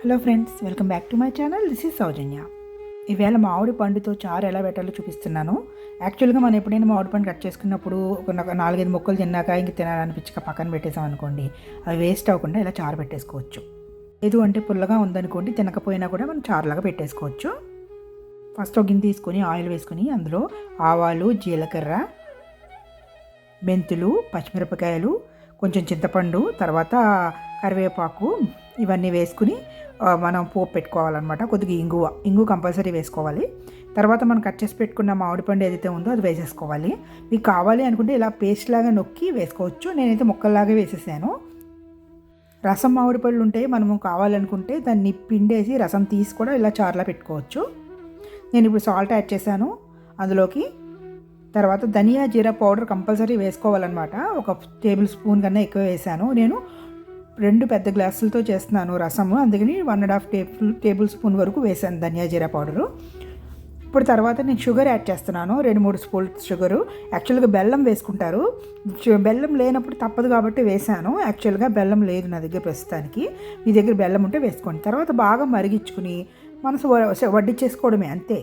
Hello friends, welcome back to my channel. This is Soujanya. ఈవేళ మామిడి పండుతో చారు ఎలా పెట్టాలో చూపిస్తున్నాను. యాక్చువల్గా మనం ఎప్పుడైనా మామిడి పండు కట్ చేసుకున్నప్పుడు ఒక 4-5 ముక్కలు తిన్నాక ఇంక తినాలనిపించక పక్కన పెట్టేసాం అనుకోండి, అవి వేస్ట్ అవ్వకుండా ఇలా చారు పెట్టేసుకోవచ్చు. లేదు అంటే పుల్లగా ఉందనుకోండి, తినకపోయినా కూడా మనం చారులాగా పెట్టేసుకోవచ్చు. ఫస్ట్ ఒక గిన్నె తీసుకొని ఆయిల్ వేసుకొని అందులో ఆవాలు, జీలకర్ర, మెంతులు, పచ్చిమిరపకాయలు, కొంచెం చింతపండు, తర్వాత కరివేపాకు ఇవన్నీ వేసుకుని మనం పోపు పెట్టుకోవాలన్నమాట. కొద్దిగా ఇంగు కంపల్సరీ వేసుకోవాలి. తర్వాత మనం కట్ చేసి పెట్టుకున్న మామిడి పండు ఏదైతే ఉందో అది వేసేసుకోవాలి. మీకు కావాలి అనుకుంటే ఇలా పేస్ట్ లాగా నొక్కి వేసుకోవచ్చు. నేనైతే ముక్కల్లాగా వేసేసాను. రసం మామిడి పళ్ళు ఉంటే మనము కావాలనుకుంటే దాన్ని పిండేసి రసం తీసి కూడా ఇలా చారులా పెట్టుకోవచ్చు. నేను ఇప్పుడు సాల్ట్ యాడ్ చేశాను అందులోకి. తర్వాత ధనియా జీరా పౌడర్ కంపల్సరీ వేసుకోవాలన్నమాట. 1 టేబుల్ స్పూన్ కన్నా ఎక్కువ వేసాను. నేను 2 పెద్ద గ్లాసులతో చేస్తున్నాను రసము, అందుకని 1.5 టేబుల్ స్పూన్ వరకు వేసాను ధనియా జీరా పౌడరు. ఇప్పుడు తర్వాత నేను షుగర్ యాడ్ చేస్తున్నాను, 2-3 స్పూన్ షుగరు. యాక్చువల్గా బెల్లం వేసుకుంటారు, బెల్లం లేనప్పుడు తప్పదు కాబట్టి వేసాను. యాక్చువల్గా బెల్లం లేదు నా దగ్గర ప్రస్తుతానికి. మీ దగ్గర బెల్లం ఉంటే వేసుకోండి. తర్వాత బాగా మరిగించుకుని మనం వడ్డించేసుకోవడమే, అంతే.